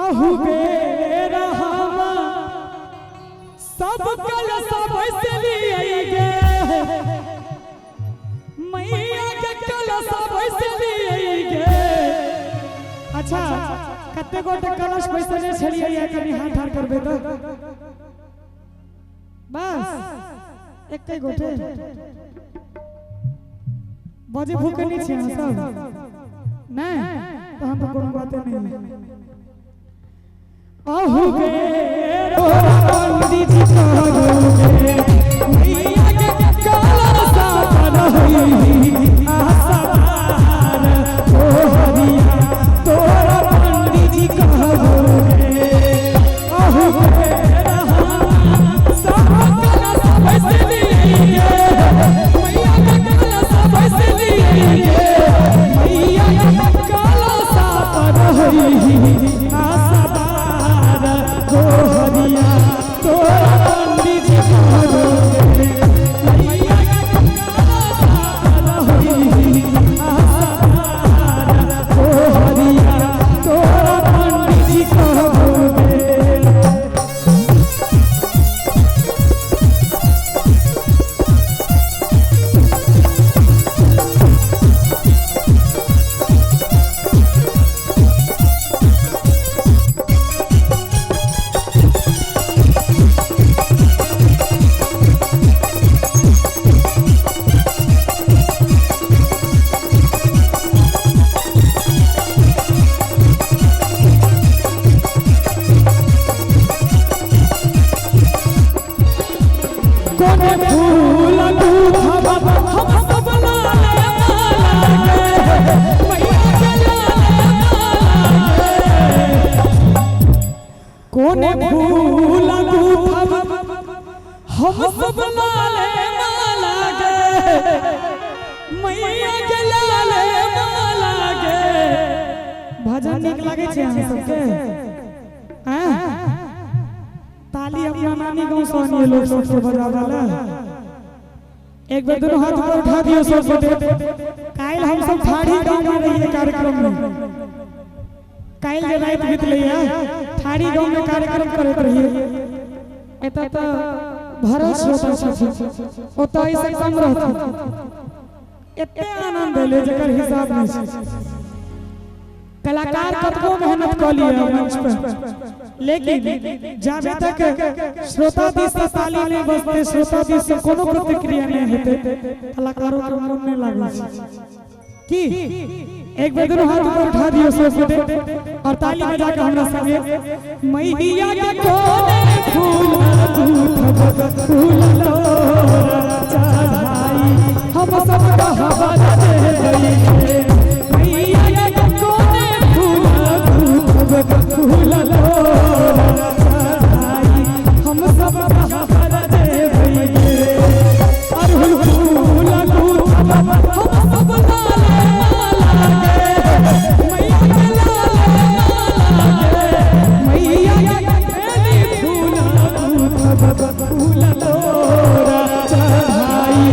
आहू बेरा हवा सब कल सब से लिए गे मैया के कल सब से लिए गे। अच्छा कते गोटे कलश पैसे ले छलिए या कनी हाथ ठाड़ करबे तो बस एक गोटे बजे भूखे नहीं छे सब नहीं तो हम तो कोनो बातें नहीं आहू बेरा पंडित जी कहोगे मैया के कलश पर होई आसमान ओ हरिया तोरा पंडित जी कहोगे आहू बेरा सब कलश पैसे लिए मैया के कलश पैसे लिए मैया के कलश पर होई आसमान ओ हरिया तोरा पंडित जी कहोगे मैया के कलश पर होई आसमान ओ हरिया तोरा पंडित जी कहोगे। कोने फूल दूधवा हम सब लाले लागे मैया के लागे कोने फूल दूधवा हम सब लाले लागे मैया के लाले लागे। भजन नीक लागे छे हम सबके हैं ताली अपना नानी गांव से आनिए लोग सबसे बजा वाला एक बार दोनों हाथ ऊपर उठा दियो सबसे काल हम सब थाड़ी गांव में रहिए कार्यक्रम में काल जे रात बीत लइया थाड़ी गांव में कार्यक्रम करत रहिए एता त भरत श्रोता छथि ओता ऐसे कम रहत एते आनंद ले जकर हिसाब नहीं छै। कलाकार कतबो मेहनत क लिए मंच पर लेकिन जाबे तक श्रोता दिस से ताली नहीं बजते श्रोता दिस से कोनो प्रतिक्रिया नहीं हेते कलाकारों के मन में लागे की एक बेर दोनों हाथ ऊपर उठा दियो सब और ताली बजा के हमरा संगे मैया के कोने फूल फूल लो चढ़ाई हम सब का हवा दे गई मैया के कोने फूल फूल लो चढ़ाई हम सब का हवा दे गई अरहुल फूल हम सब लाले लागे मैया के लाले लागे मैया के फूल फूल लो चढ़ाई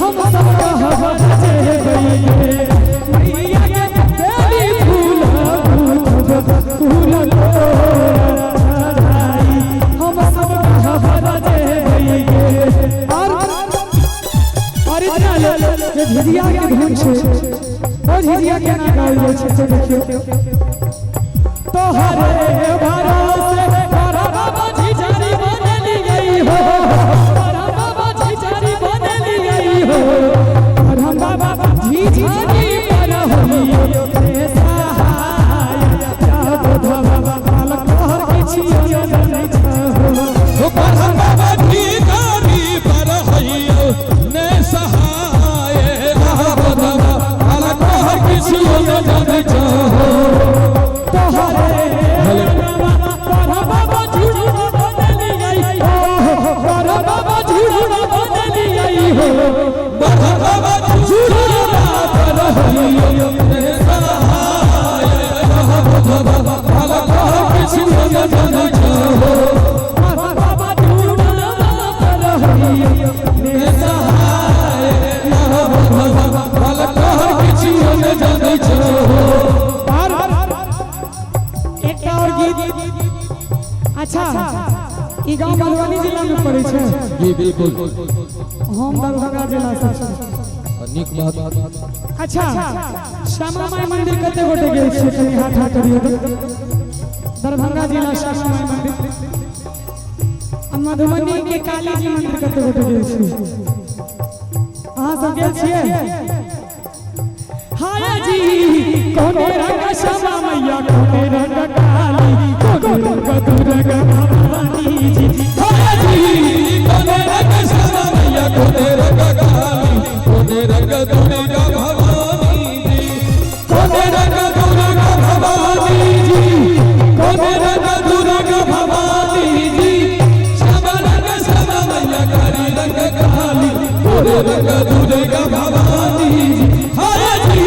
हम सब का हवा दे गई मैया के फूल फूल लो चढ़ाई हम सब का हवा दे गई। और इतना जे झिझिया के धुन छै ओ झिझिया के ना गाओल जाय छै से देखियो तोहरे भरोसे बड़ा बाबा झिझरी बनली गई हो बड़ा बाबा झिझरी बनली गई हो और हम बाबा झिझरी पर होइयो रे सहाय जादो धवा काल कहर किछियो जानै छहो ओ पर हम बाबा झिझरी पर होइयो ने सहाय जादो धवा काल कहर किछियो जानै छहो तोहरे बाबा बिल्कुल हम दरभंगा जिला से छी। निक बात। अच्छा श्यामा माई मंदिर कते गोटे गेल छी कनी हाथ करियो तो दरभंगा जिला श्यामा माई मंदिर मधुबनी के काली जी मंदिर कते गोटे गेल छी अहाँ सब गेल छियै हाय जी कोने रंग श्यामा मैया कोने रंग काली कोने रंग दुर्गा भवानी जी हाय जी कोने रंग श्यामा मैया कोने रंग काली कोने रंग दुर्गा भवानी जी कोने रंग दुर्गा भवानी जी कोने रंग दुर्गा भवानी जी श्यामा रंग श्यामा मैया काली रंग काली कोने रंग दुर्गा भवानी जी हाय जी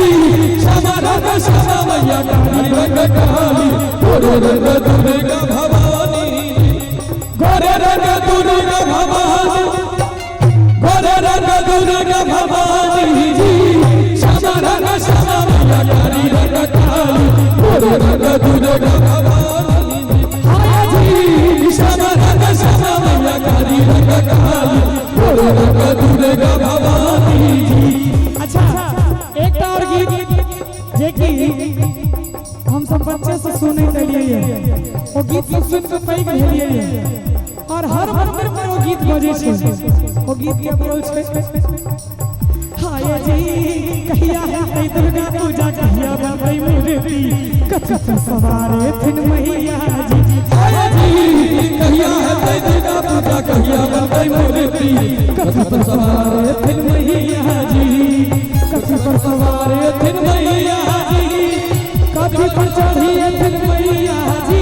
श्यामा रंग श्यामा मैया काली रंग काली कोने रंग दुर्गा भवानी जी गोरे रंग दुर्गा भवानी गोरे रंग दुर्गा भवानी जी श्यामा रंग श्यामा मैया काली रंग काली गोरे रंग दुर्गा भवानी जी हाय जी श्यामा रंग श्यामा मैया काली रंग काली गोरे रंग दुर्गा भवानी जी। अच्छा एक और गीत जे कि हम सब बच्चे से सुने रहिए वो गीत सुन के पैघ भेलिए और हर मंदिर में वो गीत बजे छे वो गीत के बोल छे हाय जी कहिया है दुर्गा पूजा कहिया बनई मूर्ति कथि पर सवारे थिन मैया जी हाय जी कहिया है दुर्गा पूजा कहिया बनई मूर्ति कथि पर सवारे थिन मैया जी कथि पर सवारे थिन मैया जी कथि पर चढ़िए थिन मैया जी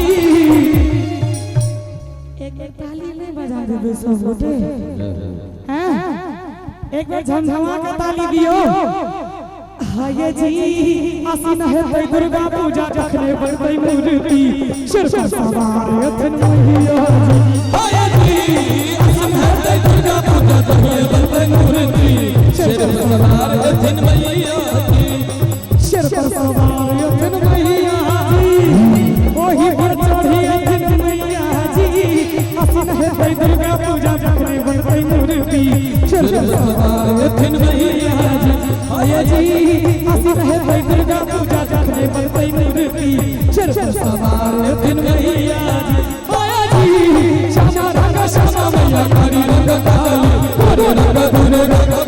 एक बार ताली नहीं बजा देबे सब गोटे हैं एक बार झमझमा के ताली दियो हाय जी आसीन है दुर्गा पूजा जखने बनई मूर्ति सिर पर सवार थिन मैया जी हाय जी आसीन है दुर्गा पूजा जखने बनई मूर्ति सिर पर सवार थिन मैया जी सिर पर सवार थिन मैया जी ओही पर चढ़िए थिन मैया जी आसीन है दुर्गा पूजा जखने बनई मूर्ति सिर पर सवार थिन मैया जी हाय जी आसीन है दुर्गा पूजा जखने बनई मूर्ति सिर पर सवार थिन मैया जी हाय जी श्यामा रंग श्यामा मैया काली रंग काली गोरे रंग दुर्गा